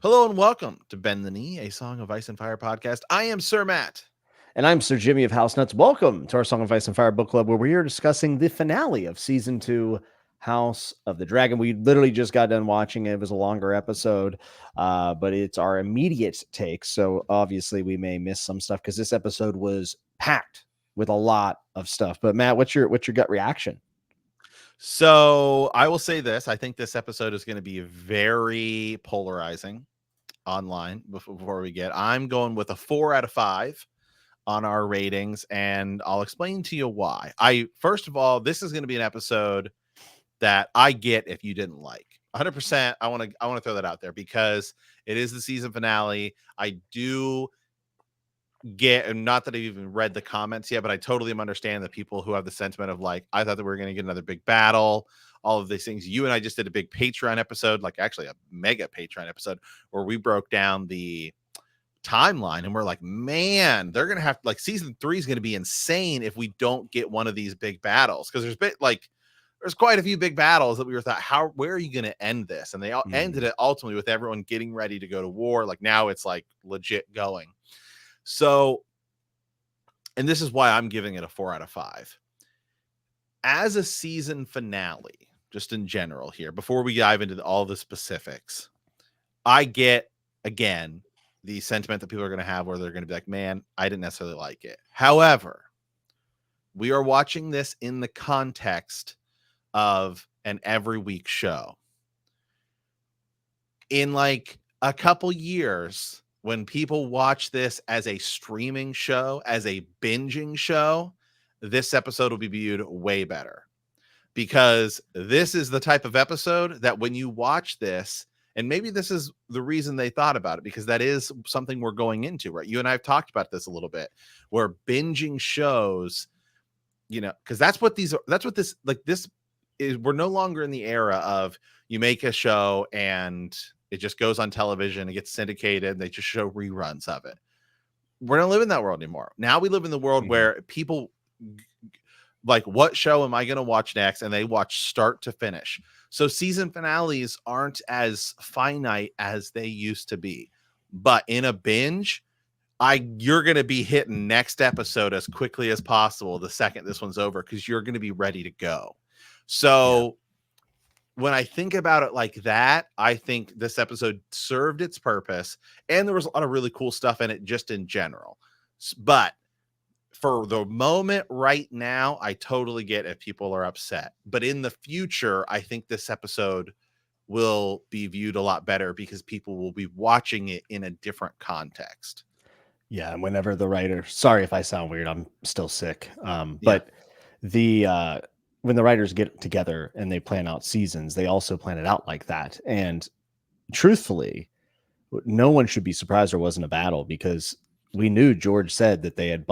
Hello and welcome to Bend the Knee, a Song of Ice and Fire podcast. I am Sir Matt. And I'm Sir Jimmy of House Nuts. Welcome to our Song of Ice and Fire book club, where we're here discussing the finale of season 2, House of the Dragon. We literally just got done watching it. It was a longer episode, but it's our immediate take. So obviously we may miss some stuff because this episode was packed with a lot of stuff. But Matt, what's your gut reaction? So I will say this. I think this episode is going to be very polarizing online before we get. I'm going with a 4 out of 5 on our ratings, and I'll explain to you why. First of all, this is going to be an episode that I get if you didn't like. 100%. I want to throw that out there because it is the season finale. I do get, and not that I've even read the comments yet, but I totally understand the people who have the sentiment of like, I thought that we were going to get another big battle, all of these things. You and I just did a big Patreon episode, like actually a mega Patreon episode, where we broke down the timeline, and we're like, man, they're gonna have, like, season 3 is gonna be insane if we don't get one of these big battles, because there's quite a few big battles that we were thought, where are you gonna end this? And they all ended it ultimately with everyone getting ready to go to war. Like, now it's like legit going. So, and this is why I'm giving it a 4 out of 5 as a season finale, just in general here, before we dive into all the specifics. I get, again, the sentiment that people are going to have where they're going to be like, man, I didn't necessarily like it. However, we are watching this in the context of an every week show. In like a couple years, when people watch this as a streaming show, as a binging show, this episode will be viewed way better, because this is the type of episode that when you watch this, and maybe this is the reason they thought about it, because that is something we're going into, right? You and I have talked about this a little bit, where binging shows, because that's what this is. We're no longer in the era of you make a show and it just goes on television, it gets syndicated, and they just show reruns of it. We're not living in that world anymore. Now we live in the world where people like, what show am I going to watch next? And they watch start to finish. So season finales aren't as finite as they used to be. But in a binge, you're going to be hitting next episode as quickly as possible the second this one's over, because you're going to be ready to go. So when I think about it like that, I think this episode served its purpose, and there was a lot of really cool stuff in it just in general. But for the moment right now, I totally get if people are upset. But in the future, I think this episode will be viewed a lot better because people will be watching it in a different context. Yeah, and whenever the writer, sorry if I sound weird, I'm still sick. But when the writers get together and they plan out seasons, they also plan it out like that. And truthfully, no one should be surprised there wasn't a battle, because we knew George said that they had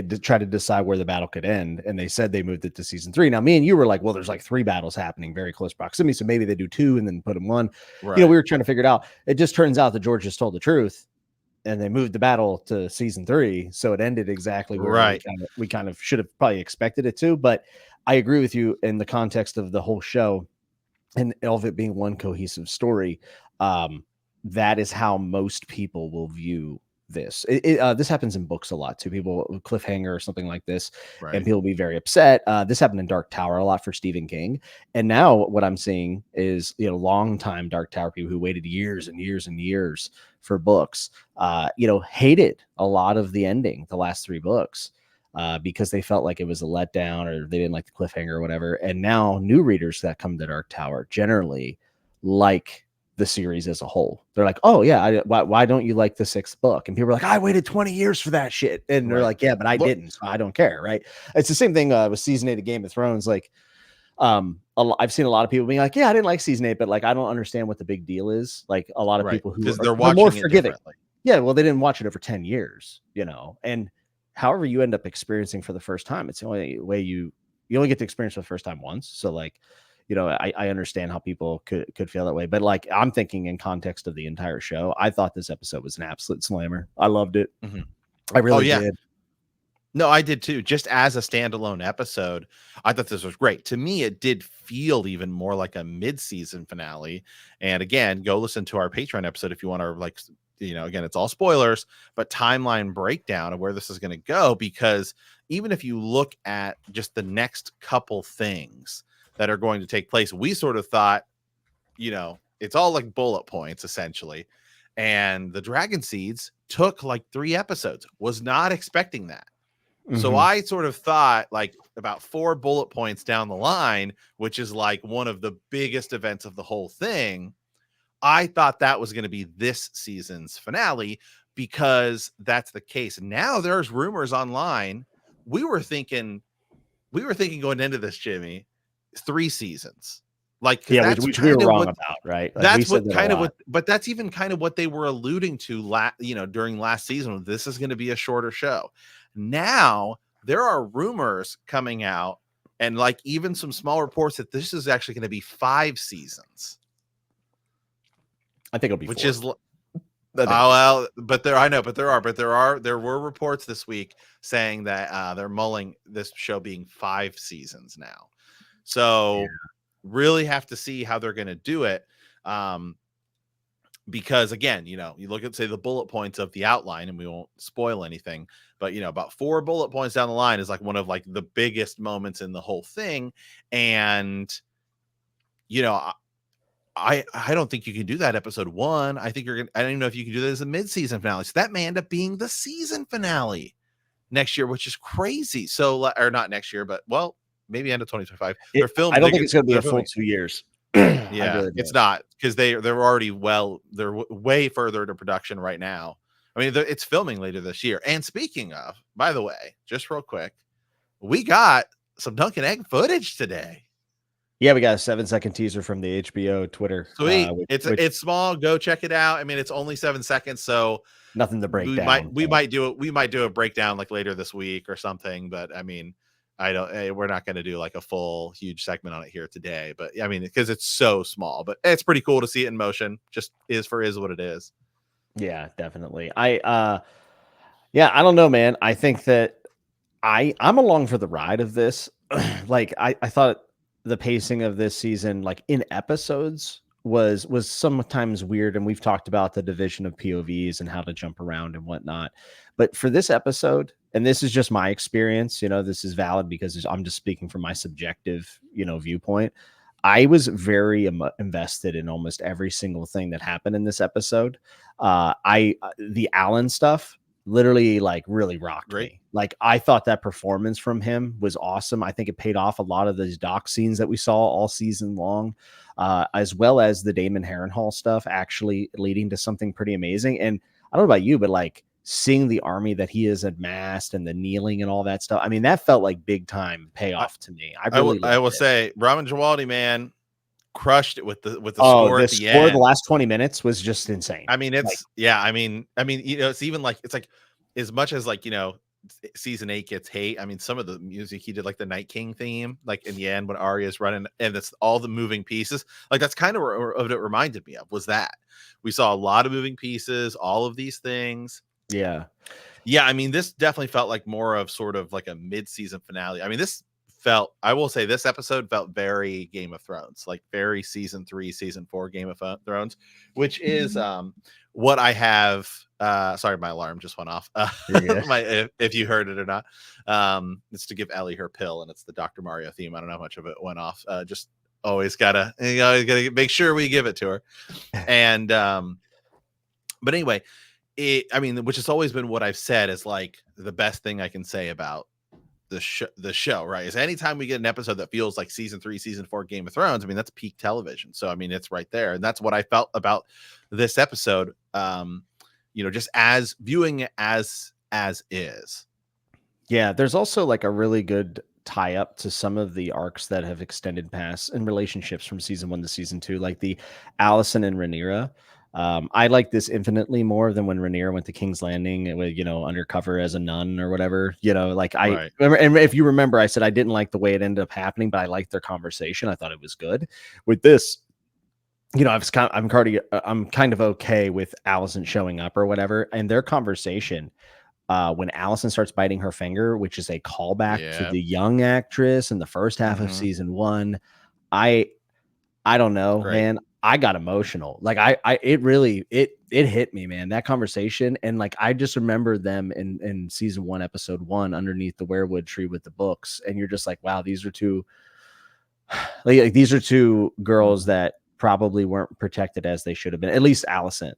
to try to decide where the battle could end, and they said they moved it to season 3. Now, me and you were like, well, there's like 3 battles happening, very close proximity, so maybe they do 2 and then put them 1. Right. We were trying to figure it out. It just turns out that George just told the truth, and they moved the battle to season 3, so it ended exactly where we kind of should have probably expected it to. But I agree with you in the context of the whole show and all of it being one cohesive story. That is how most people will view this. This happens in books a lot too. People cliffhanger or something like this, and people will be very upset. This happened in Dark Tower a lot for Stephen King. And now what I'm seeing is, long time Dark Tower people who waited years and years and years for books, hated a lot of the ending, the last 3 books, because they felt like it was a letdown, or they didn't like the cliffhanger or whatever. And now new readers that come to Dark Tower generally like the series as a whole. They're like, oh yeah, why don't you like the 6th book? And people are like, I waited 20 years for that shit. And they're like, yeah, but I didn't, so I don't care. Right. It's the same thing with season 8 of Game of Thrones. Like, I've seen a lot of people being like, yeah, I didn't like season 8, but like, I don't understand what the big deal is. Like, a lot of people who they're more forgiving. Yeah. Well, they didn't watch it over 10 years, and however you end up experiencing for the first time, it's the only way you only get to experience for the first time once. So like, I understand how people could feel that way, but like, I'm thinking in context of the entire show, I thought this episode was an absolute slammer. I loved it. I really did. No, I did too. Just as a standalone episode, I thought this was great. To me, it did feel even more like a mid-season finale. And again, go listen to our Patreon episode if you want to again, it's all spoilers, but timeline breakdown of where this is going to go. Because even if you look at just the next couple things that are going to take place, we sort of thought, it's all like bullet points essentially. And the Dragon Seeds took like 3 episodes. Was not expecting that. So Mm-hmm. I sort of thought like about 4 bullet points down the line, which is like one of the biggest events of the whole thing. I thought that was going to be this season's finale because that's the case. Now there's rumors online. We were thinking going into this, Jimmy, 3 seasons. Like, because Yeah, that's which we were kind of wrong what about, right? Like we said that a lot. but that's even kind of what they were alluding to during last season. This is going to be a shorter show. Now there are rumors coming out and like even some small reports that this is actually going to be 5 seasons. I think it'll be Which 4. is well, but there were reports this week saying that they're mulling this show being 5 seasons now. So really have to see how they're going to do it. Because again, you look at, say, the bullet points of the outline, and we won't spoil anything, but about 4 bullet points down the line is like one of like the biggest moments in the whole thing. And I don't think you can do that episode 1. I think I don't even know if you can do that as a mid-season finale. So that may end up being the season finale next year, which is crazy. So, or not next year, but well, maybe end of 2025. I don't think it's going to be a full 2 years. I Yeah, really it's don't. not, because they're already they're way further into production right now. I mean, it's filming later this year. And speaking of, by the way, just real quick, we got some Duncan Egg footage today. Yeah, we got a 7-second teaser from the HBO Twitter. Sweet. It's small. Go check it out. I mean, it's only 7 seconds, so nothing to break down. We might do a breakdown like later this week or something. But I mean, we're not going to do like a full huge segment on it here today. But I mean, because it's so small, but it's pretty cool to see it in motion. Just is what it is. Yeah, definitely. I don't know, man. I think that I'm along for the ride of this. Like I thought the pacing of this season, like in episodes, was sometimes weird, and we've talked about the division of POVs and how to jump around and whatnot. But for this episode, and this is just my experience, this is valid because I'm just speaking from my subjective, viewpoint. I was very invested in almost every single thing that happened in this episode. The Alan stuff literally like really rocked me. Like I thought that performance from him was awesome. I think it paid off a lot of those dock scenes that we saw all season long, as well as the Damon Harrenhal stuff actually leading to something pretty amazing. And I don't know about you, but like seeing the army that he has amassed and the kneeling and all that stuff, I mean, that felt like big time payoff to me. I will say Ramin Djawadi, man, crushed it with the score at the end. The last 20 minutes was just insane. I mean, it's I mean, it's even like, it's like, as much as like, season 8 gets hate. I mean, some of the music he did, like the Night King theme, like in the end when Arya's running and it's all the moving pieces, like that's kind of what it reminded me of, was that we saw a lot of moving pieces, all of these things. Yeah. I mean, this definitely felt like more of sort of like a mid-season finale. I mean, I will say this episode felt very Game of Thrones, like very season 3, season 4 Game of Thrones, which is what I have. Sorry, my alarm just went off. If you heard it or not, it's to give Ellie her pill, and it's the Dr. Mario theme. I don't know how much of it went off. Just always gotta make sure we give it to her. And but anyway, I mean, which has always been what I've said is like the best thing I can say about the show, right? Is anytime we get an episode that feels like season 3, season 4 Game of Thrones, I mean, that's peak television. So I mean, it's right there. And that's what I felt about this episode. Just as viewing it as is. Yeah, there's also like a really good tie up to some of the arcs that have extended past in relationships from season 1 to season 2, like the Allison and Rhaenyra. I like this infinitely more than when Rhaenyra went to King's Landing with, undercover as a nun or whatever, like I remember. And if you remember, I said I didn't like the way it ended up happening, but I liked their conversation. I thought it was good. With this, I'm kind of okay with Allison showing up or whatever. And their conversation, when Allison starts biting her finger, which is a callback to Yeah. the young actress in the first half of Mhm. season 1. I don't know, Great. man. I got emotional. Like it really it hit me, man. That conversation, and like I just remember them in season 1, episode 1, underneath the weirwood tree with the books, and you're just like, wow, these are two like these are two girls Mhm. that probably weren't protected as they should have been. At least Allison,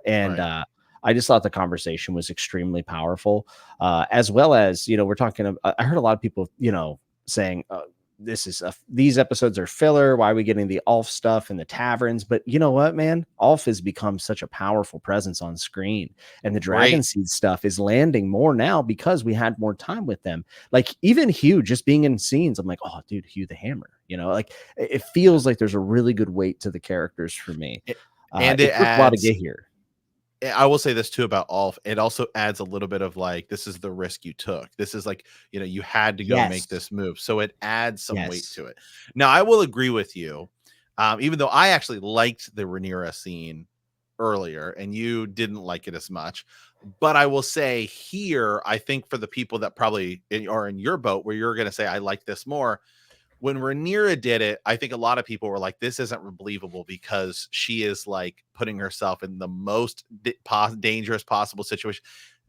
and Right. I just thought the conversation was extremely powerful, as well as we're talking. I heard a lot of people, saying these episodes are filler. Why are we getting the Ulf stuff in the taverns? But you know what, man? Ulf has become such a powerful presence on screen, and the Dragon Great. Seed stuff is landing more now because we had more time with them. Like even Hugh just being in scenes, I'm like, oh, dude, Hugh the Hammer. Like it feels like there's a really good weight to the characters for me. It, and It it took a while to adds get here. I will say this too about Ulf. It also adds a little bit of like, this is the risk you took. This is like, you had to go make Yes, this move. So it adds some weight yes. to it. Now, I will agree with you. Even though I actually liked the Rhaenyra scene earlier and you didn't like it as much. But I will say here, I think for the people that probably are in your boat where you're going to say, I like this more, when Rhaenyra did it, I think a lot of people were like, "This isn't believable," because she is like putting herself in the most dangerous possible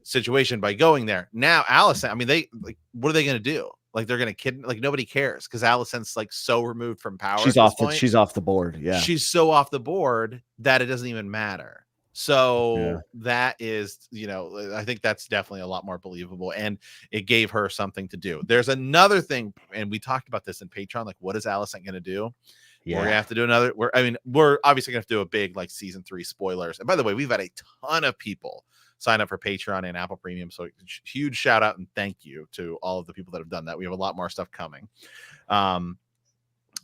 situation by going there. Now, Allison, I mean, they like, what are they going to do? Like, they're going to kid, like nobody cares because Allison's like so removed from power She's at this off the point. she's off the board. Yeah. She's so off the board that it doesn't even matter. Yeah. So that is, I think that's definitely a lot more believable. And it gave her something to do. There's another thing, and we talked about this in Patreon. Like, what is Allison going to do? We're gonna Yeah. have to do another. We're obviously gonna have to do a big like season 3 spoilers. And by the way, we've had a ton of people sign up for Patreon and Apple Premium. So huge shout out and thank you to all of the people that have done that. We have a lot more stuff coming. Um,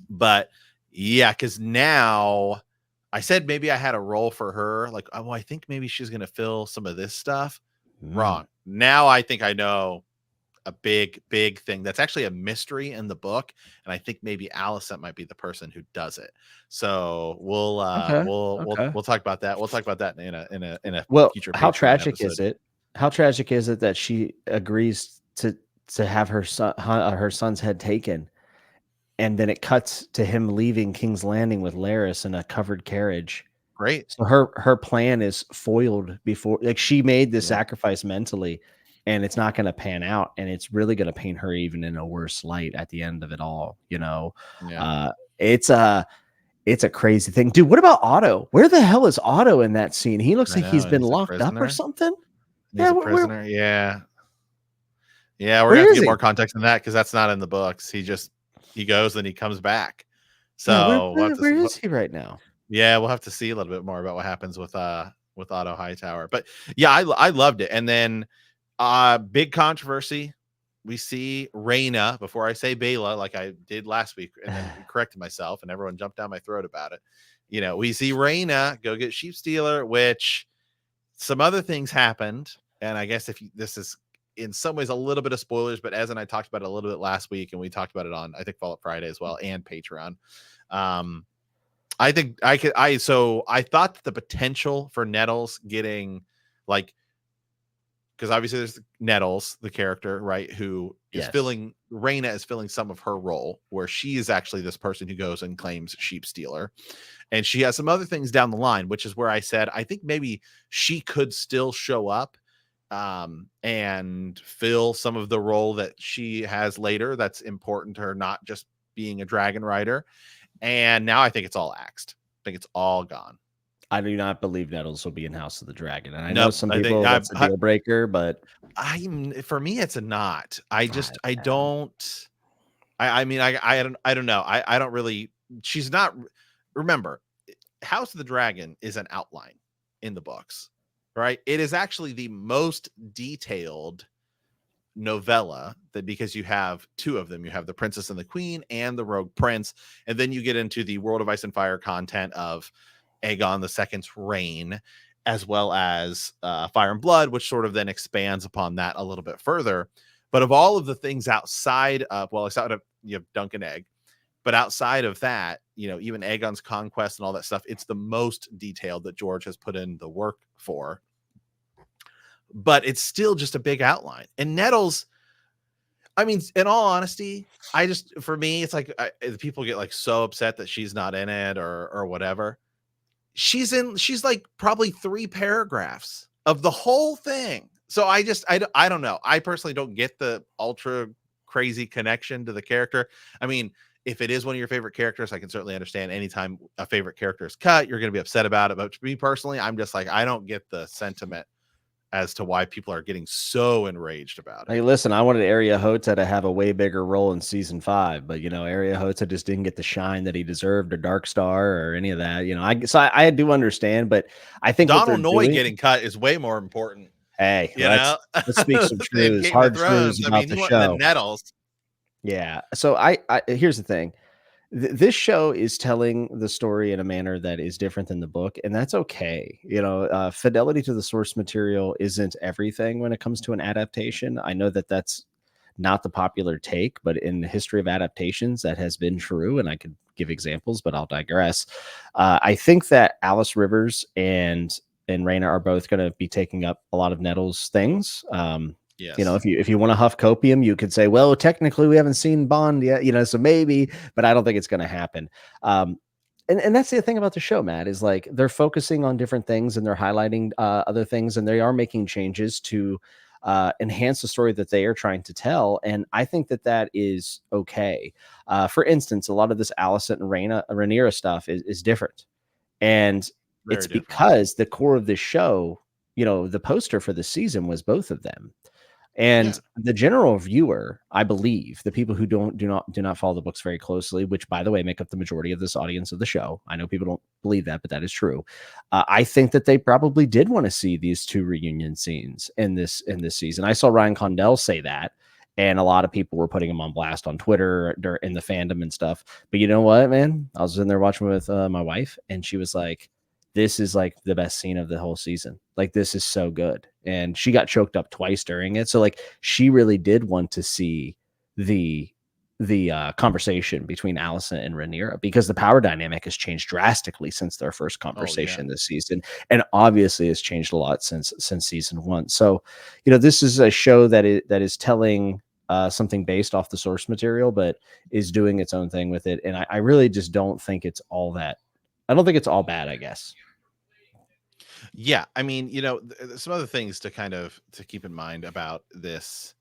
but yeah, because now I said maybe I had a role for her. Like, oh, I think maybe she's gonna fill some of this stuff. Mm. Wrong. Now I think I know a big thing that's actually a mystery in the book, and I think maybe Alicent might be the person who does it. So we'll Okay. Okay. we'll talk about that. We'll talk about that in a Well, future how Patreon tragic is episode. it? How tragic is it that she agrees to have her son's head taken, and then it cuts to him leaving King's Landing with Laris in a covered carriage? Great. So her plan is foiled before, like she made the Yeah. sacrifice mentally, and it's not going to pan out, and it's really going to paint her even in a worse light at the end of it all. Yeah. Uh, it's a crazy thing, dude. What about Otto? Where the hell is Otto in that scene? He looks I like he's know. been He's a locked up or prisoner. something. He's Yeah, a where prisoner. Yeah. Yeah, we're gonna where have to is get more he? context on that because that's not in the books. He goes and he comes back. Yeah, So where is he right now? yeah, we'll have to see a little bit more about what happens with Otto Hightower. But yeah, I loved it. And then big controversy. We see Reyna before I say Bela, like I did last week, and then corrected myself, and everyone jumped down my throat about it. We see Reyna go get Sheep Stealer, which some other things happened. And I guess this is in some ways a little bit of spoilers, but Ez and I talked about it a little bit last week, and we talked about it on I think Fallout Friday as well and Patreon. Um, I think I thought that the potential for Nettles getting like, because obviously there's Nettles, the character, right, who is Yes. filling Reyna is filling some of her role, where she is actually this person who goes and claims Sheep Stealer. And she has some other things down the line, which is where I said I think maybe she could still show up and fill some of the role that she has later that's important to her, not just being a dragon rider. And now I think it's all axed. I think it's all gone. I do not believe Nettles will be in House of the Dragon, and I know Nope. some I think people that's a deal breaker, but I'm for me it's a not. I man, don't I mean I don't know. I don't really she's not remember House of the Dragon is an outline in the books, right? It is actually the most detailed novella that because you have two of them. You have the Princess and the Queen and the Rogue Prince, and then you get into the World of Ice and Fire content of Aegon II's reign, as well as Fire and Blood, which sort of then expands upon that a little bit further. But of all of the things outside of, you have Dunk and Egg, but outside of that, even Aegon's conquest and all that stuff, it's the most detailed that George has put in the work for. but it's still just a big outline. And Nettles, I mean, in all honesty, for me, it's like people get like so upset that she's not in it or whatever. She's like probably 3 paragraphs of the whole thing. So I don't know. I personally don't get the ultra crazy connection to the character. I mean, if it is one of your favorite characters, I can certainly understand anytime a favorite character is cut, you're going to be upset about it. But to me personally, I'm just like, I don't get the sentiment as to why people are getting so enraged about it. Hey, listen, I wanted Area Hota to have a way bigger role in season 5, but Area Hota just didn't get the shine that he deserved, or Dark Star, or any of that. I do understand, but I think what they're Donald Noy doing. getting cut is way more important, Hey, you know, let's speak some than truths, Game of hard truths Thrones. I about mean, the he went the show. Nettles. Yeah. So I here's the thing. This show is telling the story in a manner that is different than the book, and that's okay. Fidelity to the source material isn't everything when it comes to an adaptation. I know that that's not the popular take, but in the history of adaptations, that has been true, and I could give examples, but I'll digress. I think that Alice Rivers and Raina are both going to be taking up a lot of Nettles things. Yes. If you want to huff copium, you could say, well, technically we haven't seen Bond yet, so maybe, but I don't think it's going to happen. And that's the thing about the show, Matt, is like they're focusing on different things and they're highlighting other things, and they are making changes to enhance the story that they are trying to tell. And I think that that is okay. For instance, a lot of this Alicent and Rhaenyra stuff is different. And Very it's different. because the core of the show, the poster for the season was both of them. Yeah. And the general viewer, I believe, the people who do not follow the books very closely, which by the way make up the majority of this audience of the show. I know people don't believe that, but that is true. I think that they probably did want to see these 2 reunion scenes in this season. I saw Ryan Condell say that, and a lot of people were putting him on blast on Twitter in the fandom and stuff. But you know what, man? I was in there watching with my wife, and she was like, this is like the best scene of the whole season. Like, this is so good. And she got choked up twice during it. So like she really did want to see the conversation between Allison and Rhaenyra, because the power dynamic has changed drastically since their first Oh yeah. conversation this season, and obviously has changed a lot since season 1. So, this is a show that is telling something based off the source material, but is doing its own thing with it. And I really just don't think it's all that. I don't think it's all bad, I guess. Yeah. I mean, some other things to keep in mind about this,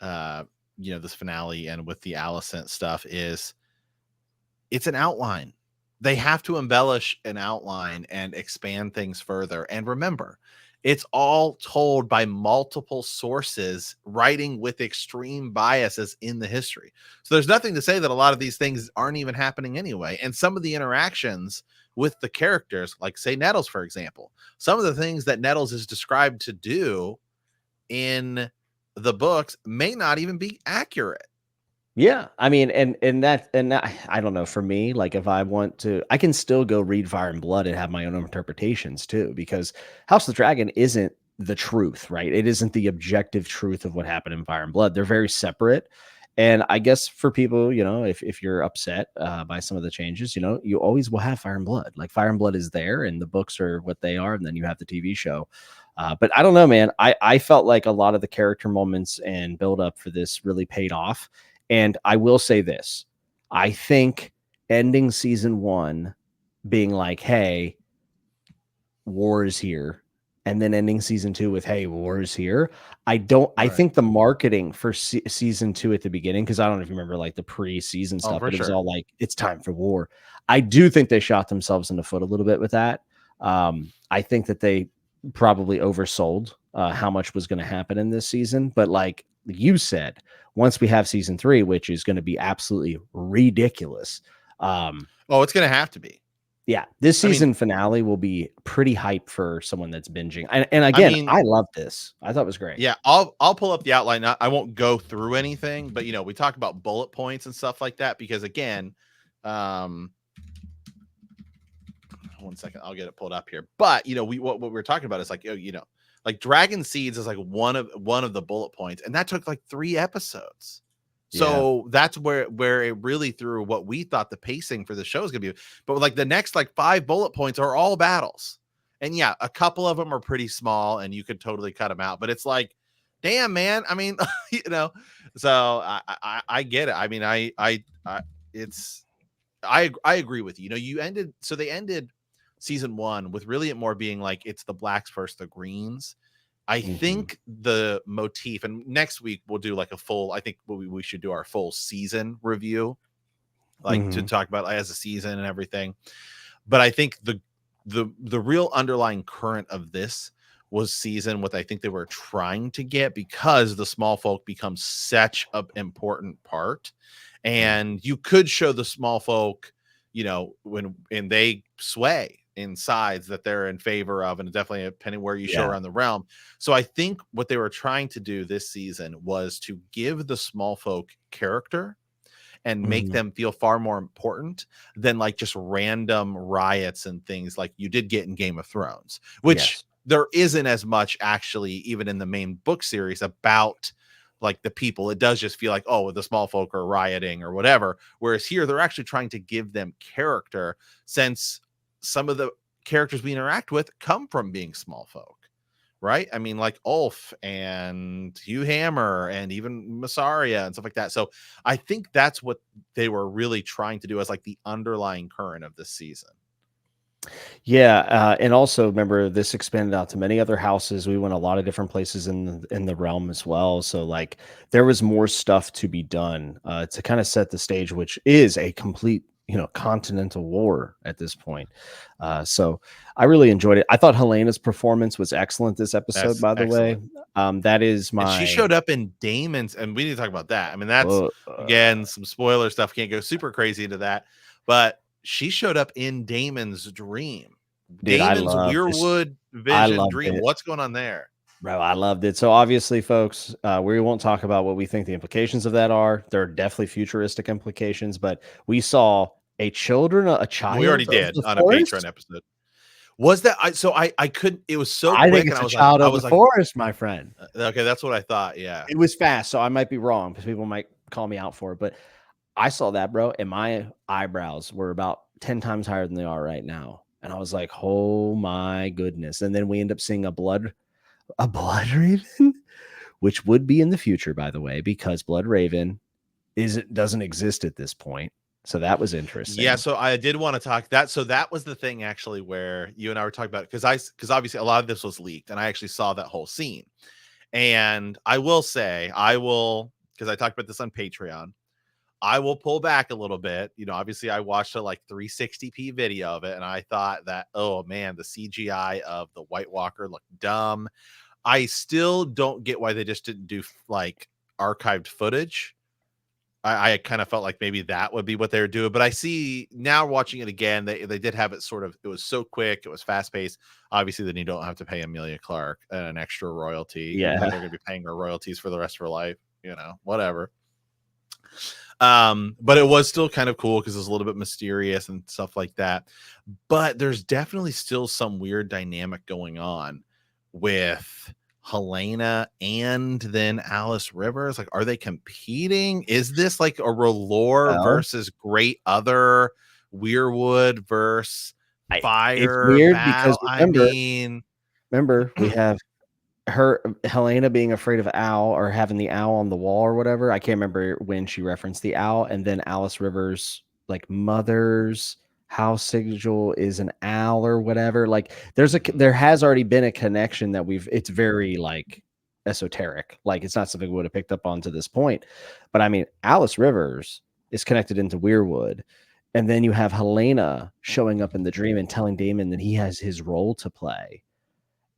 this finale and with the Alicent stuff is it's an outline. They have to embellish an outline and expand things further. And remember, it's all told by multiple sources writing with extreme biases in the history. So there's nothing to say that a lot of these things aren't even happening anyway. And some of the interactions with the characters, like say Nettles, for example, some of the things that Nettles is described to do in the books may not even be accurate. Yeah, I mean, and that, I don't know. For me, like if I want to, I can still go read Fire and Blood and have my own interpretations too, because House of the Dragon isn't the truth, right? It isn't the objective truth of what happened in Fire and Blood. They're very separate. And I guess for people, if you're upset by some of the changes, you always will have Fire and Blood. Like Fire and Blood is there, and the books are what they are, and then you have the TV show. But I don't know, man. I felt like a lot of the character moments and build up for this really paid off. And I will say this, I think ending season 1 being like, hey, war is here, and then ending season 2 with, hey, war is here. I Right. think the marketing for season 2 at the beginning, because I don't know if you remember like the pre-season Oh, stuff, for but it was sure. all like, it's time for war. I do think they shot themselves in the foot a little bit with that. I think that they probably oversold how much was going to happen in this season. But like you said, once we have season 3, which is going to be absolutely ridiculous. Oh, it's going to have to be. Yeah, this I mean, season finale will be pretty hype for someone that's binging. And I again, mean, I love this. I thought it was great. yeah, I'll pull up the outline. I won't go through anything, but we talk about bullet points and stuff like that because again, um, one second, I'll get it pulled up here. But what we're talking about is like like Dragon Seeds is like one of the bullet points, and that took like 3 episodes. Yeah. So that's where it really threw what we thought the pacing for the show is gonna be. But like the next like 5 bullet points are all battles. And yeah, a couple of them are pretty small and you could totally cut them out, but it's like, damn, man. I mean, so I get it. I mean, it's, I agree with you. They ended season 1 with really it more being like it's the blacks versus the greens. I Mhm. think the motif, and next week we'll do like a full, I think we should do our full season review, like to Mhm. talk about as a season and everything. But I think the real underlying current of this was season what I think they were trying to get, because the small folk becomes such an important part. Yeah. And you could show the small folk, when they sway in sides that they're in favor of, and definitely depending where you show Yeah. around the realm. So I think what they were trying to do this season was to give the small folk character and make Mhm. them feel far more important than like just random riots and things like you did get in Game of Thrones, which Yes. there isn't as much actually, even in the main book series, about like the people. It does just feel like, oh, the small folk are rioting or whatever. Whereas here, they're actually trying to give them character, since some of the characters we interact with come from being small folk. Right? I mean, like Ulf and Hugh Hammer and even Massaria and stuff like that. So I think that's what they were really trying to do as like the underlying current of this season. Yeah, and also remember this expanded out to many other houses. We went a lot of different places in the realm as well. So like there was more stuff to be done to kind of set the stage, which is a complete continental war at this point. So I really enjoyed it. I thought Helena's performance was excellent this episode. That's By the way, excellent. that is And she my showed up in Damon's, and we need to talk about that. I mean, that's uh, again some spoiler stuff. Can't go super crazy into that, but she showed up in Damon's dream, dude. I Damon's love this. Weirwood I vision loved dream. it. What's going on there? Bro, I loved it. So obviously, folks, we won't talk about what we think the implications of that are. There are definitely futuristic implications, but we saw a We already child of did the on a Patreon forest. episode. Was that I couldn't, it was so I think quick, and it's a child I of the was like, forest, my friend. okay, that's what I thought. Yeah. It was fast, so I might be wrong because people might call me out for it. But I saw that, bro, and my eyebrows were about 10 times higher than they are right now. And I was like, oh my goodness. And then we end up seeing a blood raven, which would be in the future, by the way, because blood raven doesn't exist at this point. So that was Yeah, interesting. so I did want to talk that. So that was the thing actually where you and I were talking about, because obviously a lot of this was leaked, and I actually saw that whole scene. And I will say, because I talked about this on Patreon, I will pull back a little bit. Obviously I watched a like 360p video of it, and I thought that, oh man, the CGI of the White Walker looked dumb. I still don't get why they just didn't do like archived footage. I kind of felt like maybe that would be what they were doing, but I see now watching it again, they did have it sort of, it was so quick, it was fast paced. Obviously, then you don't have to pay Amelia Clark an extra royalty, even though Yeah. they're going to be paying her royalties for the rest of her life. Whatever. But it was still kind of cool because it was a little bit mysterious and stuff like that. But there's definitely still some weird dynamic going on with Helena and then Alice Rivers. Like, are they competing? Is this like a R'hllor Well, versus Great Other, Weirwood versus it's Fire weird because battle? I mean, remember, we have her Helena being afraid of owl or having the owl on the wall or whatever. I can't remember when she referenced the owl, and then Alice Rivers like mother's house sigil is an owl or whatever. Like there has already been a connection that it's very like esoteric. Like it's not something we would have picked up on to this point. But I mean, Alice Rivers is connected into Weirwood. And then you have Helena showing up in the dream and telling Damon that he has his role to play.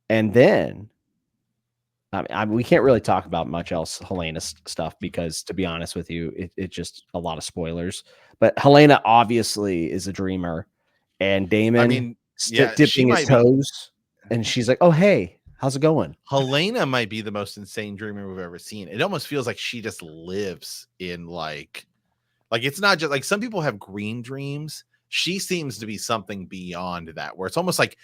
And then we can't really talk about much else Helena stuff because, to be honest with you, it just a lot of spoilers. But Helena obviously is a dreamer, and I Damon mean, yeah, she dipping his might be. toes, and she's like, "Oh, hey, how's it going?" Helena might be the most insane dreamer we've ever seen. It almost feels like she just lives in like it's not just like some people have green dreams. She seems to be something beyond that, where it's almost like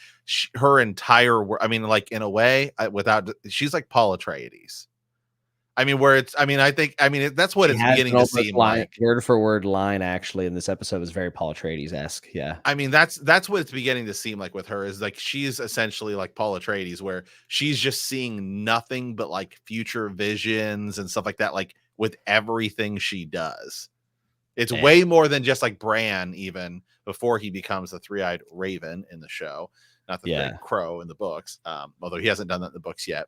her entire I mean, like in a way, without she's like Paul Atreides. I mean, where it's, I mean, I think, I mean, that's what She it's has beginning an to almost seem line, like. word for word line, actually, in this episode was very Paul Atreides-esque. Yeah. I mean, that's what it's beginning to seem like with her, is like she's essentially like Paul Atreides, where she's just seeing nothing but like future visions and stuff like that, like with everything she does. It's Man. way more than just like Bran, even before he becomes the three-eyed raven in the show, not the three-eyed Yeah. crow in the books, although he hasn't done that in the books yet.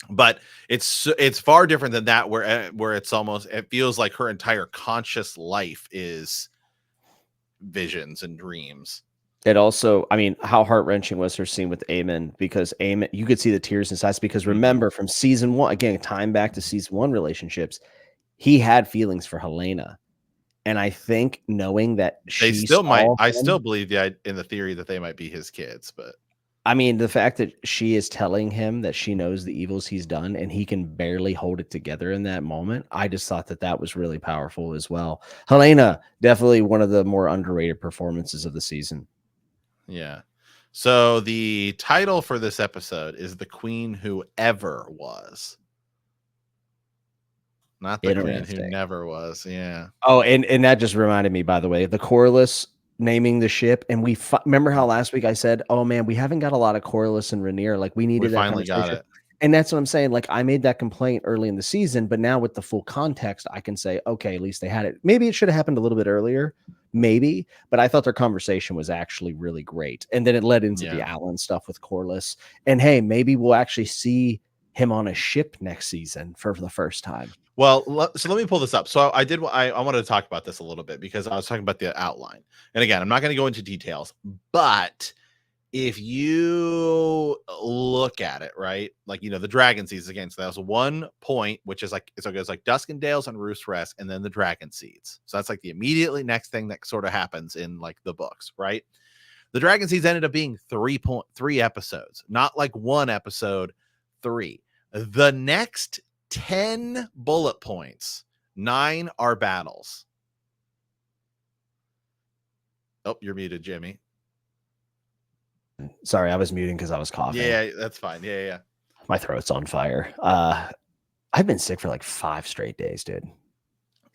But it's far different than that, where it's almost, it feels like her entire conscious life is visions and dreams. It also, I mean, how heart-wrenching was her scene with Aemon? Because Aemon, you could see the tears in his eyes, because remember from season 1, again, time back to season 1 relationships, he had feelings for Helena. And I think knowing that They she still might. saw I still him, believe in the theory that they might be his kids, but I mean, the fact that she is telling him that she knows the evils he's done and he can barely hold it together in that moment, I just thought that that was really powerful as well. Helena, definitely one of the more underrated performances of the season. yeah. So the title for this episode is The Queen Who Ever Was. Not The Queen Who Interesting. Never Was. Yeah. Oh, and that just reminded me, by the way, the Corliss naming the ship, and we remember how last week I said, "Oh man, we haven't got a lot of Corliss and Rainier. Like we We needed that finally got conversation." it. And that's what I'm saying. Like I made that complaint early in the season, but now with the full context, I can say, okay, at least they had it. Maybe it should have happened a little bit earlier, maybe, but I thought their conversation was actually really great, and then it led into the Yeah. Alan stuff with Corliss. And hey, maybe we'll actually see him on a ship next season for the first time. Well, so let me pull this up. So I wanted to talk about this a little bit because I was talking about the outline. And again, I'm not going to go into details, but if you look at it, right, like, the dragon seeds again, so that was 1 point, which is like, so it goes like Duskendales and Roose Rest, and then the dragon seeds. So that's like the immediately next thing that sort of happens in like the books, right? The dragon seeds ended up being 3.3 episodes, not like 1 episode, 3. The next 10 bullet points, 9 are battles. Oh, you're muted, Jimmy. Sorry, I was muting because I was coughing. Yeah, that's fine. Yeah. My throat's on fire. I've been sick for like 5 straight days, dude.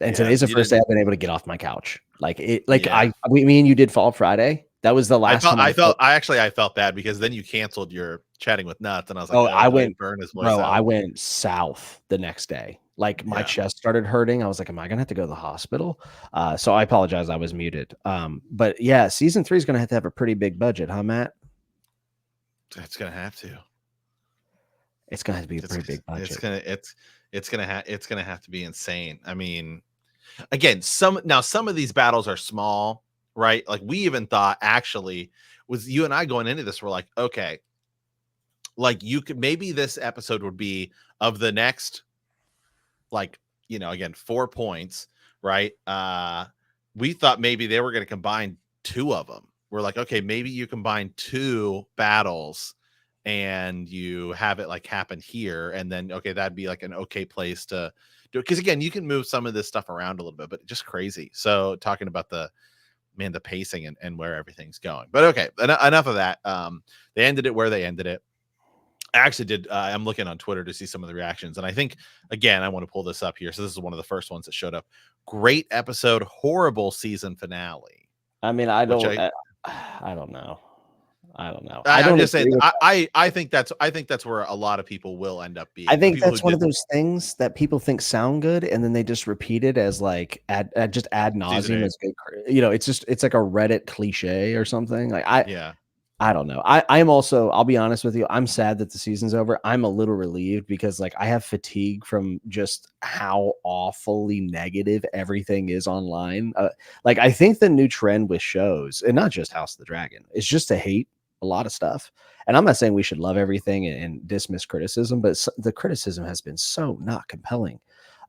And today's the first day I've been able to get off my couch. Like it, like Yeah. me and you did Fall Friday. That was the last time I felt bad because then you canceled your chatting with Nuts, and I was like, oh, oh, did I burn his voice out? I went south the next day. Like my chest started hurting. I was like, am I gonna have to go to the hospital? So I apologize. I was muted. But yeah, season 3 is gonna have to have a pretty big budget, huh, Matt? It's gonna have to. It's gonna have to be a pretty big budget. It's gonna have to be insane. I mean, again, some of these battles are small, right? Like we even thought, actually, was you and I going into this, we're like, okay, like you could, maybe this episode would be of the next, like, again, 4 points, right? We thought maybe they were going to combine 2 of them. We're like, okay, maybe you combine 2 battles and you have it like happen here, and then okay, that'd be like an okay place to do it, because again, you can move some of this stuff around a little bit, but just crazy. So talking about the pacing and where everything's going, but okay, enough of that. They ended it where they ended it. I actually did. I'm looking on Twitter to see some of the reactions, and I think, again, I want to pull this up here. So this is one of the first ones that showed up. Great episode, horrible season finale. I mean, I don't know. I don't know. I'm just saying. I think that's where a lot of people will end up being. I think that's one of those things that people think sound good, and then they just repeat it as like ad nauseum. As good, it's like a Reddit cliche or something. Like I don't know. I'm also, I'll be honest with you, I'm sad that the season's over. I'm a little relieved because like I have fatigue from just how awfully negative everything is online. Like I think the new trend with shows, and not just House of the Dragon, is just to hate a lot of stuff. And I'm not saying we should love everything and dismiss criticism, but the criticism has been so not compelling.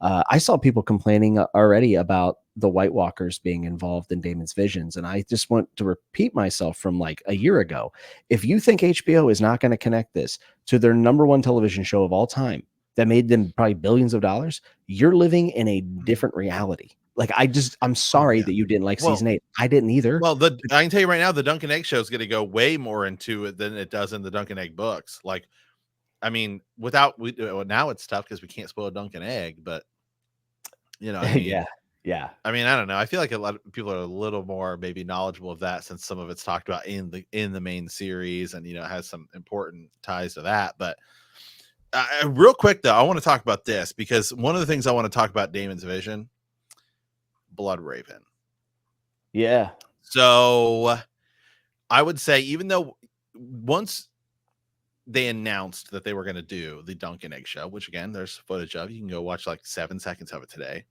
I saw people complaining already about the White Walkers being involved in Damon's visions. And I just want to repeat myself from like a year ago. If you think HBO is not going to connect this to their #1 television show of all time that made them probably billions of dollars, you're living in a different reality. Like I'm sorry that you didn't like season 8. I didn't either. Well, I can tell you right now, the Dunk and Egg show is going to go way more into it than it does in the Dunk and Egg books. Like I mean, now it's tough because we can't spoil a Dunkin' egg, but Yeah, yeah, I mean, I don't know. I feel like a lot of people are a little more maybe knowledgeable of that since some of it's talked about in the main series, and it has some important ties to that. But real quick though, I want to talk about this because one of the things I want to talk about Damon's vision, Blood Raven. yeah. So I would say, even though once they announced that they were going to do the Dunkin' Egg show, which again, there's footage of, you can go watch like 7 seconds of it today.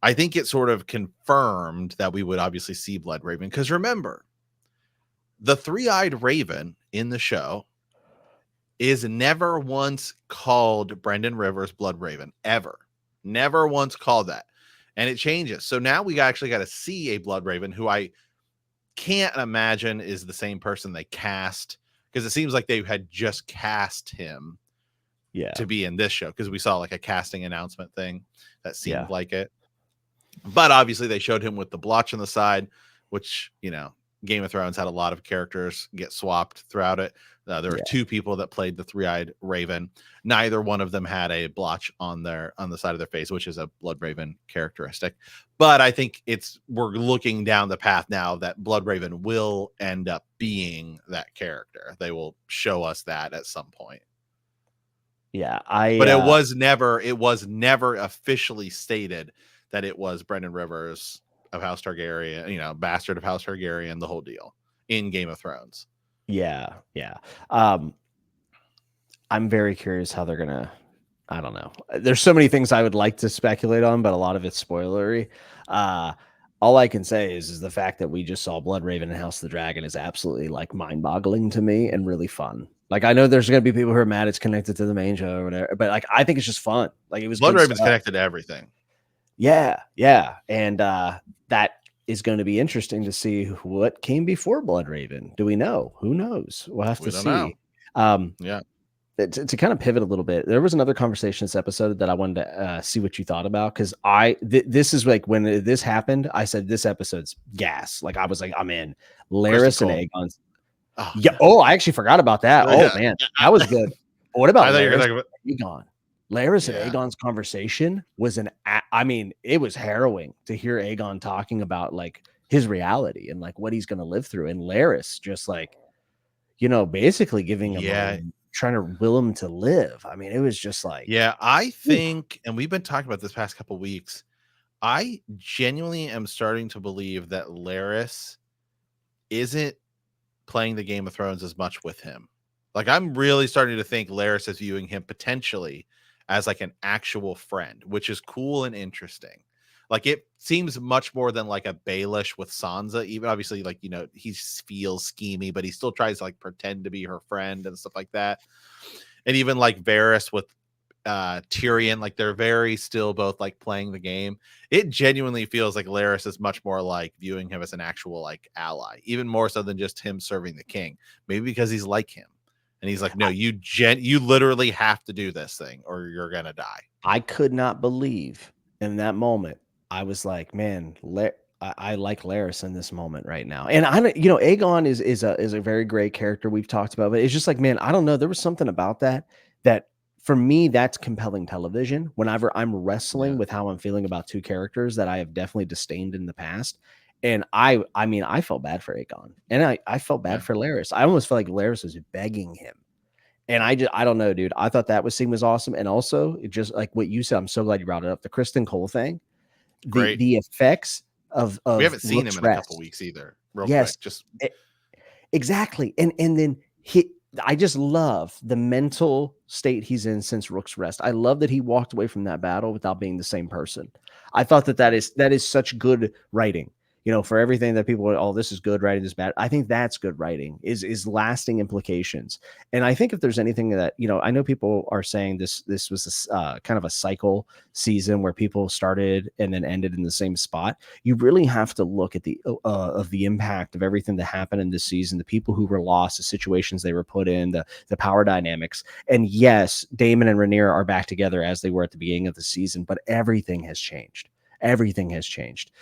I think it sort of confirmed that we would obviously see Blood Raven. Because remember, the 3-eyed Raven in the show is never once called Brendan Rivers Blood Raven, ever. Never once called that. And it changes. So now we actually got to see a Blood Raven who I can't imagine is the same person they cast, because it seems like they had just cast him to be in this show, because we saw like a casting announcement thing that seemed like it. But obviously they showed him with the blotch on the side, which, Game of Thrones had a lot of characters get swapped throughout it. There were 2 people that played the 3-eyed Raven. Neither one of them had a blotch on the side of their face, which is a Blood Raven characteristic. But I think we're looking down the path now that Blood Raven will end up being that character. They will show us that at some point. Yeah, but it was never officially stated that it was Brendan Rivers of House Targaryen, bastard of House Targaryen, the whole deal in Game of Thrones. Yeah. I'm very curious how they're gonna. I don't know. There's so many things I would like to speculate on, but a lot of it's spoilery. All I can say is the fact that we just saw Blood Raven and House of the Dragon is absolutely like mind-boggling to me and really fun. Like, I know there's going to be people who are mad it's connected to the main show or whatever, but like, I think it's just fun. Like, it was Blood good Raven's stuff. connected to everything. Yeah. And that is going to be interesting to see what came before Blood Raven. Do we know? Who knows? We'll have to see. Yeah. To kind of pivot a little bit, there was another conversation this episode that I wanted to see what you thought about, because this is like when this happened, I said this episode's gas. Like, I was like, I'm in. Laris and Aegon's. Oh, yeah. Oh, I actually forgot about that. Oh man, that was good. What about Laris and Aegon? Laris and Aegon's conversation was it was harrowing to hear Aegon talking about like his reality and like what he's going to live through, and Laris just like, basically giving him trying to will him to live. I mean, it was just like, I think, and we've been talking about this past couple weeks, I genuinely am starting to believe that Laris isn't playing the Game of Thrones as much with him. Like, I'm really starting to think Laris is viewing him potentially as like an actual friend, which is cool and interesting. Like, it seems much more than like a Baelish with Sansa. Even obviously, like, he feels schemy, but he still tries to like pretend to be her friend and stuff like that. And even like Varys with Tyrion, like, they're very still both like playing the game. It genuinely feels like Laris is much more like viewing him as an actual like ally, even more so than just him serving the king. Maybe because he's like him, and he's like, no, you literally have to do this thing or you're gonna die. I could not believe in that moment. I was like, man, I like Laris in this moment right now. And Aegon is a very great character we've talked about, but it's just like, man, I don't know. There was something about that for me, that's compelling television. Whenever I'm wrestling with how I'm feeling about 2 characters that I have definitely disdained in the past. And I mean, I felt bad for Aegon, and I felt bad for Laris. I almost felt like Laris was begging him. And I don't know, dude. I thought that scene was awesome. And also, it just like what you said, I'm so glad you brought it up. The Kristen Cole thing, the effects of we haven't seen Rook's him in a couple weeks either. Yes, quick, just exactly. And then I just love the mental state he's in since Rook's Rest. I love that he walked away from that battle without being the same person. I thought that is such good writing. For everything that people are, oh, this is good writing, this is bad. I think that's good writing, is lasting implications. And I think if there's anything that, I know people are saying this was kind of a cycle season where people started and then ended in the same spot. You really have to look at the impact of everything that happened in this season, the people who were lost, the situations they were put in, the power dynamics. And yes, Daemon and Rhaenyra are back together as they were at the beginning of the season, but everything has changed. Everything has changed.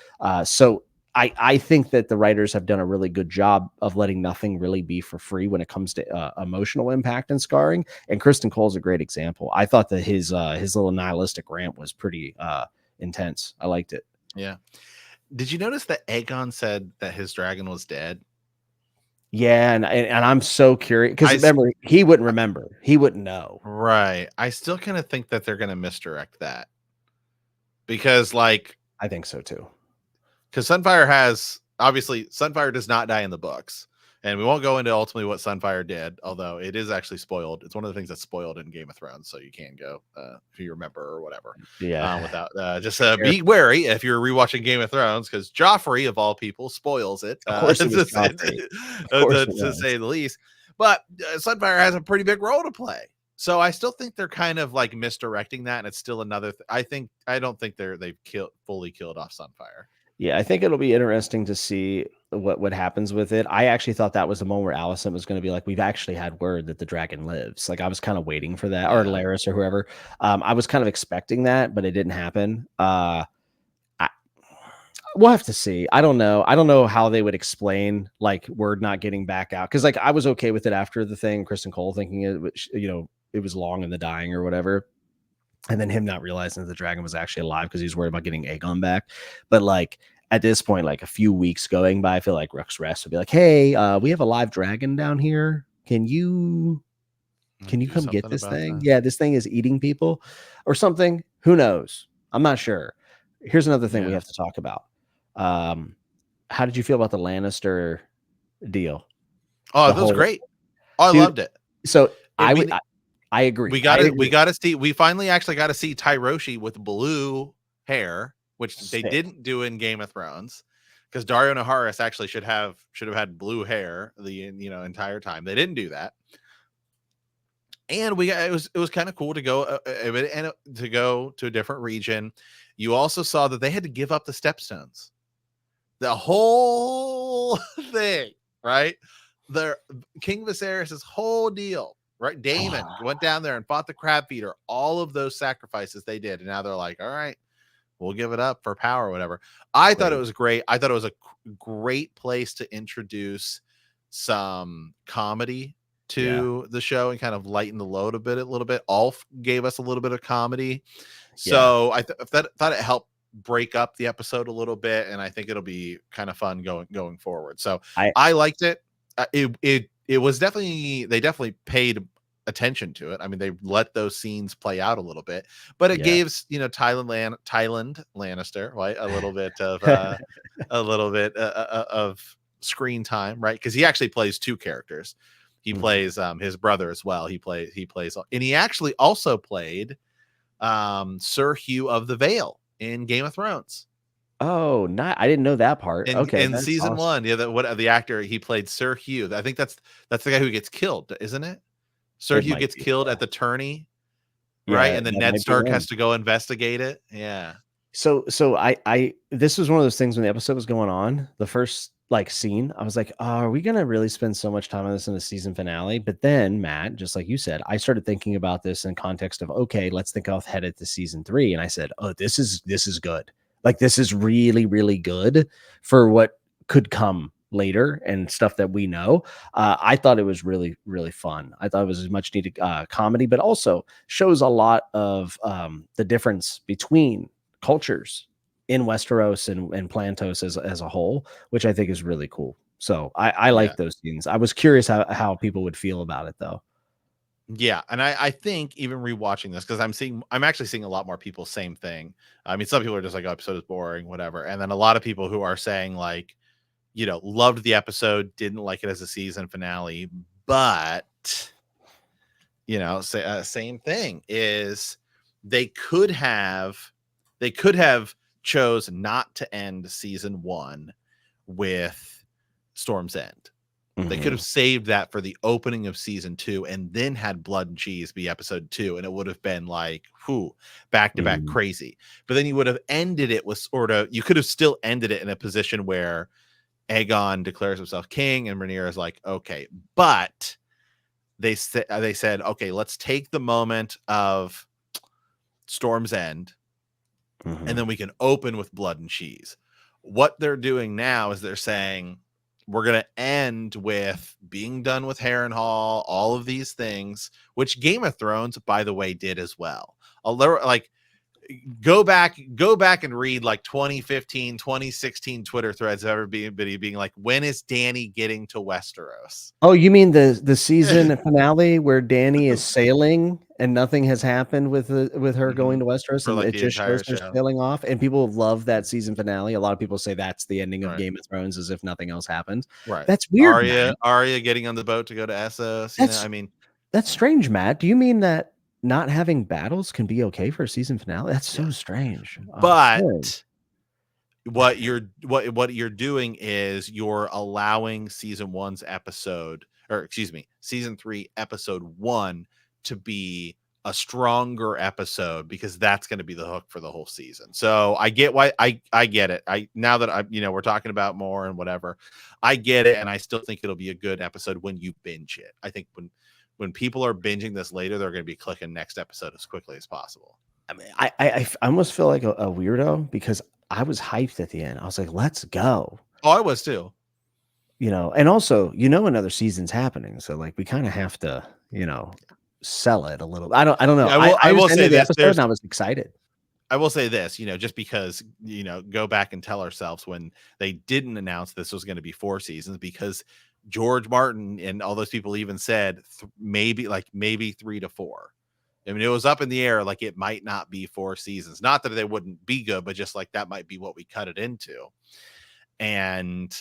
So I think that the writers have done a really good job of letting nothing really be for free when it comes to emotional impact and scarring. And Kristen Cole's a great example. I thought that his little nihilistic rant was pretty intense. I liked it. Yeah. Did you notice that Aegon said that his dragon was dead? Yeah, and I'm so curious because I s- remember he wouldn't remember, he wouldn't know. right. I still kind of think that they're going to misdirect that because, like, I think so too. because Sunfire has obviously Sunfire does not die in the books, and we won't go into ultimately what Sunfire did, although it is actually spoiled. It's one of the things that's spoiled in Game of Thrones, so you can go if you remember or whatever. Yeah, Without just sure. be wary if you're rewatching Game of Thrones because Joffrey of all people spoils it, Of course it was to, Joffrey. Of course it to was. say the least. But Sunfire has a pretty big role to play. So I still think they're kind of like misdirecting that, and it's still another. I don't think they've fully killed off Sunfire. Yeah, I think it'll be interesting to see what happens with it. I actually thought that was the moment where Allison was going to be like, "We've actually had word that the dragon lives." Like I was kind of waiting for that, or Yeah. Laris or whoever. I was kind of expecting that, but it didn't happen. I, we'll have to see. I don't know. I don't know how they would explain like word not getting back out because like I was okay with it after the thing. Kristen Cole thinking it, which it was long in the dying or whatever. And then him not realizing that the dragon was actually alive because he's worried about getting Aegon back. But like at this point, like a few weeks going by, I feel like Rook's Rest would be like, "Hey, we have a live dragon down here. Can you Do come get something this about thing? that. Yeah, this thing is eating people or something. Who knows? I'm not sure." Here's another thing we Yeah. have to talk about. Um, how did you feel about the Lannister deal? Oh, The that was whole great. Oh, I dude. loved it. So I I would. mean, I agree. we I got it. We agree. got to see. We finally actually got to see Tyroshi with blue hair, which they Sick. didn't do in Game of Thrones, because Dario Naharis actually should have had blue hair the entire time. They didn't do that, and we got it was kind of cool to go to go to a different region. You also saw that they had to give up the stepstones, the whole thing, right? The King Viserys' whole deal, right? Damon went down there and fought the crab feeder. All of those sacrifices they did, and now they're like, all right, we'll give it up for power or whatever. I thought it Great. was great. I thought it was a great place to introduce some comedy Yeah. to the show and kind of lighten the load a little bit. Ulf gave us a little bit of comedy, Yeah. so I thought it helped break up the episode a little bit, and I think it'll be kind of fun going forward. So I I liked it. It was definitely they definitely paid attention to it. I mean, they let those scenes play out a little bit, but it yeah. gave Thailand Lannister right a little bit of screen time, right? Because he actually plays two characters. He Mhm. plays his brother as well. And he actually also played Sir Hugh of the Vale in Game of Thrones. Oh, not I didn't know that part. Okay, In that's season awesome. one, yeah, the actor he played Sir Hugh. I think that's the guy who gets killed, isn't it? Sir It Hugh might gets be, killed yeah. at the tourney, right? Yeah, And then that Ned might be Stark him. has to go investigate it. Yeah, So I this was one of those things when the episode was going on, the first, like, scene, I was like, "Oh, are we gonna really spend so much time on this in the season finale?" But then, Matt, just like you said, I started thinking about this in context of, "Okay, let's think of headed to season 3," and I said, "Oh, this is good. Like, this is really, really good for what could come later and stuff that we know." I thought it was really, really fun. I thought it was as much needed, comedy, but also shows a lot of, the difference between cultures in Westeros and Plantos as a whole, which I think is really cool. So I yeah, like those scenes. I was curious how people would feel about it though. yeah. And I think even rewatching this because I'm actually seeing a lot more people same thing. I mean, some people are just like, oh, episode is boring, whatever, and then a lot of people who are saying like, loved the episode, didn't like it as a season finale, but same thing is they could have they could have chose not to end season one with Storm's End. They could have Mhm. saved that for the opening of season two and then had Blood and Cheese be episode two, and it would have been like, whoo, back to back Mhm. crazy. But then you would have ended it with you could have still ended it in a position where Aegon declares himself king and Rhaenyra is like, okay, but they said, okay, let's take the moment of Storm's End, and Mhm. then we can open with Blood and Cheese. What they're doing now is they're saying we're going to end with being done with Harrenhal, all of these things, which Game of Thrones, by the way, did as well. Like, go back and read like 2015, 2016 Twitter threads of everybody being like, when is Dany getting to Westeros? Oh, you mean the season finale where Dany is sailing and nothing has happened with her going to Westeros, For and like it the just shows entire her show. sailing off, and people love that season finale. A lot of people say that's the ending of Right. Game of Thrones, as if nothing else happened. Right. That's weird, Matt. Arya getting on the boat to go to Essos. You know, I mean, That's strange, Matt. Do you mean that not having battles can be okay for a season finale? That's so yes. strange. But what you're doing is you're allowing season 1's episode, or excuse me, season 3 episode 1 to be a stronger episode, because that's going to be the hook for the whole season. So I get why I get it. Now that I, we're talking about more and whatever, I get it. And I still think it'll be a good episode when you binge it. I think when people are binging this later, they're going to be clicking next episode as quickly as possible. I mean, I almost feel like a weirdo, because I was hyped at the end. I was like, let's go. Oh, I was too. And also, another season's happening. So like we kind of have to, sell it a little. I don't know. Yeah, I will say the this. episode and I was excited. I will say this, just because, go back and tell ourselves when they didn't announce this was going to be 4 seasons, because George Martin and all those people even said maybe 3 to 4. I mean, it was up in the air. Like, it might not be 4 seasons. Not that they wouldn't be good, but just like that might be what we cut it into. And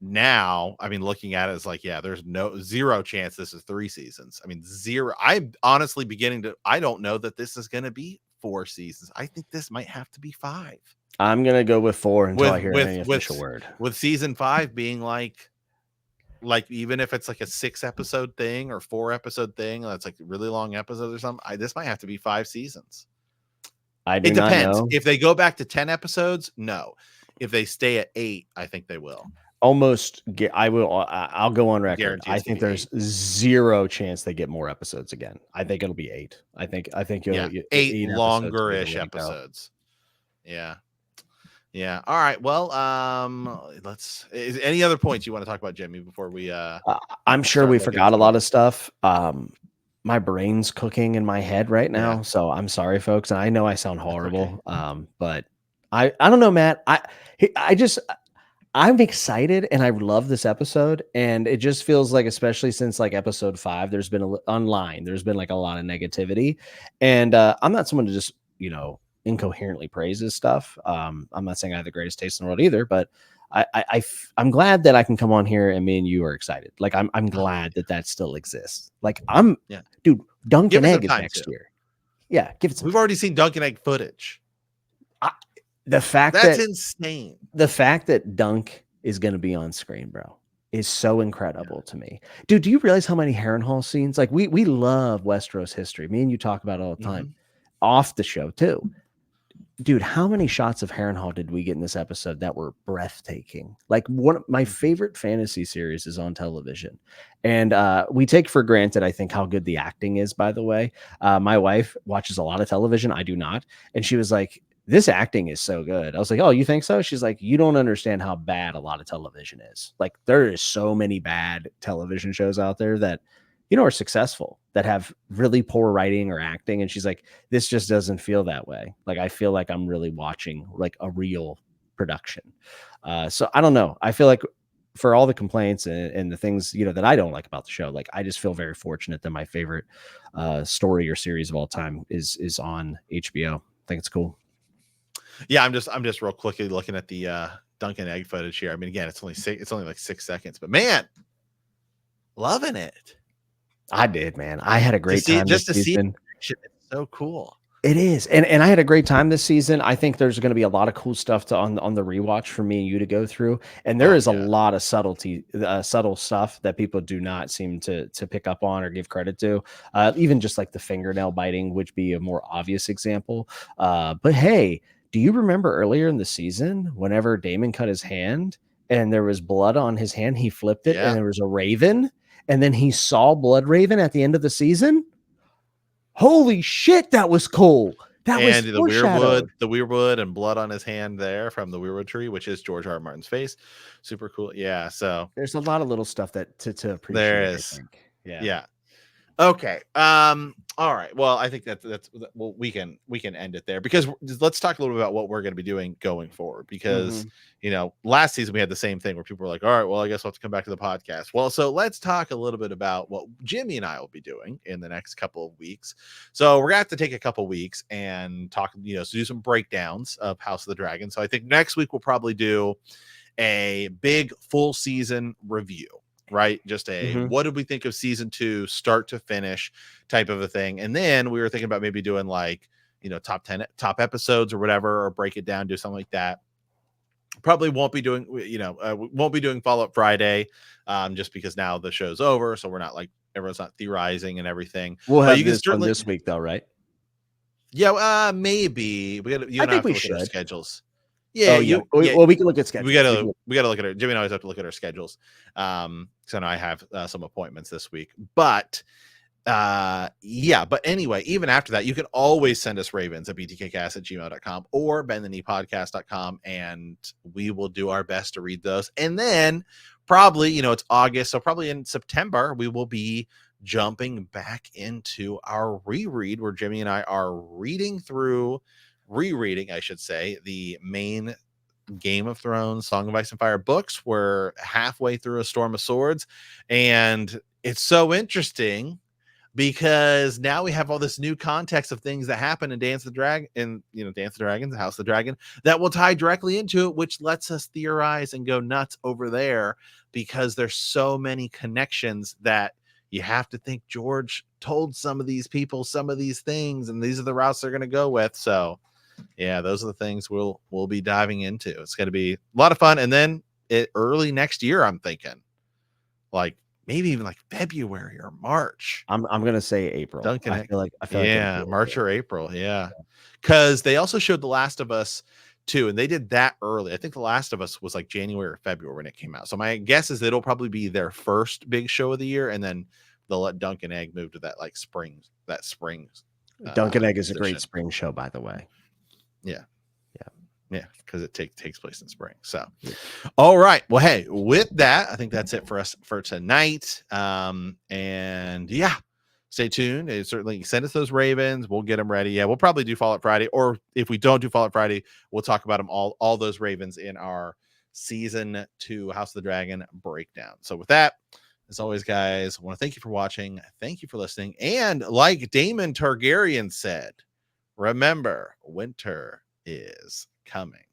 now, I mean, looking at it, it's like, yeah, there's zero chance this is 3 seasons. I mean, zero. I'm honestly I don't know that this is going to be 4 seasons. I think this might have to be 5. I'm going to go with 4 until I hear any official word. With season 5 being like even if it's like a 6 episode thing or 4 episode thing, that's like really long episodes or something, this might have to be 5 seasons. It depends. If they go back to 10 episodes, no. If they stay at 8, I think they will. I'll go on record. I think there's 8. Zero chance they get more episodes again. I think it'll be 8. I think you'll 8 longer-ish episodes. Yeah. All right. Well, is any other points you want to talk about, Jimmy, before we I'm sure we forgot a lot of stuff. My brain's cooking in my head right now, so I'm sorry, folks. And I know I sound horrible. Okay. But I don't know, Matt. I'm excited and I love this episode, and it just feels like, especially since like episode 5, there's been there's been like a lot of negativity, and I'm not someone to just incoherently praise his stuff. I'm not saying I have the greatest taste in the world either, but I'm glad that I can come on here and me and you are excited. Like I'm glad that still exists. Like dude, Dunk and Egg is next year. Yeah, give it some. We've already seen Dunk and Egg footage. The fact that's insane. The fact that Dunk is going to be on screen, bro, is so incredible to me. Dude, do you realize how many Harrenhal scenes? Like we love Westeros history. Me and you talk about it all the time. Off the show too. Dude, how many shots of Harrenhal did we get in this episode that were breathtaking? Like, one of my favorite fantasy series is on television. And we take for granted, I think, how good the acting is, by the way. My wife watches a lot of television. I do not. And she was like, this acting is so good. I was like, oh, you think so? She's like, you don't understand how bad a lot of television is. Like, there is so many bad television shows out there that, are successful, that have really poor writing or acting. And she's like, this just doesn't feel that way. Like, I feel like I'm really watching like a real production. So I don't know. I feel like for all the complaints and the things, that I don't like about the show, like, I just feel very fortunate that my favorite story or series of all time is on HBO. I think it's cool. Yeah, I'm just real quickly looking at the Dunk and Egg footage here. I mean, again, it's only like 6 seconds, but man, loving it. I did, man. I had a great time this season. It's so cool. It is. And I had a great time this season. I think there's going to be a lot of cool stuff on the rewatch for me and you to go through. And there is a lot of subtle stuff that people do not seem to pick up on or give credit to. Even just like the fingernail biting would be a more obvious example. But hey, do you remember earlier in the season, whenever Daemon cut his hand and there was blood on his hand, he flipped it and there was a raven, and then he saw Blood Raven at the end of the season? Holy shit, that was cool. That was And foreshadowed. the weirwood and blood on his hand there from the weirwood tree, which is George R. R. Martin's face. Super cool. Yeah. So There's a lot of little stuff that to there appreciate, I is. think. Yeah. Yeah. Okay. All right. Well, I think that's well, we can end it there because let's talk a little bit about what we're going to be doing going forward. Because Mhm. last season we had the same thing where people were like, "All right, well, I guess I'll have to come back to the podcast." Well, so let's talk a little bit about what Jimmy and I will be doing in the next couple of weeks. So we're gonna have to take a couple weeks and talk, so do some breakdowns of House of the Dragon. So I think next week we'll probably do a big full season review, right? Just a Mhm. what did we think of season 2 start to finish type of a thing. And then we were thinking about maybe doing like, top 10 top episodes or whatever, or break it down, do something like that. Probably won't be doing, won't be doing Follow Up Friday, just because now the show's over. So we're not like, everyone's not theorizing and everything. We'll But have you can this one certainly, this week though, right? yeah, maybe you I and I think have to we look at our should. schedules. Yeah, Oh, yeah. Well, we can look at we schedules. gotta look at our Jimmy and I always have to look at our schedules. So now I have some appointments this week, but yeah, but anyway, even after that, you can always send us ravens at btkcast@gmail.com or bendthenekneepodcast.com, and we will do our best to read those. And then probably, it's August, so probably in September we will be jumping back into our reread where Jimmy and I are rereading, I should say, the main Game of Thrones, Song of Ice and Fire books. We're halfway through A Storm of Swords, and it's so interesting because now we have all this new context of things that happen in Dance of the Dragon, and Dance of the Dragons, House of the Dragon, that will tie directly into it, which lets us theorize and go nuts over there because there's so many connections that you have to think George told some of these people some of these things, and these are the routes they're going to go with. So yeah, those are the things we'll be diving into. It's going to be a lot of fun. And then early next year, I'm thinking like maybe even like February or March. I'm gonna say April. Duncan, I feel like it'll be yeah, March April. or April, yeah, because they also showed The Last of Us too, and they did that early. I think The Last of Us was like January or February when it came out. So my guess is it'll probably be their first big show of the year, and then they'll let Duncan Egg move to that like spring Dunkin' Egg is a great position. spring show, by the way. Yeah, Yeah. yeah, because it takes place in spring. So, Yeah. all right. Well, hey, with that, I think that's it for us for tonight. And yeah, stay tuned. And certainly send us those ravens. We'll get them ready. Yeah, we'll probably do Fallout Friday, or if we don't do Fallout Friday, we'll talk about them all those ravens in our season 2 House of the Dragon breakdown. So with that, as always, guys, I want to thank you for watching. Thank you for listening. And like Daemon Targaryen said, remember, winter is coming.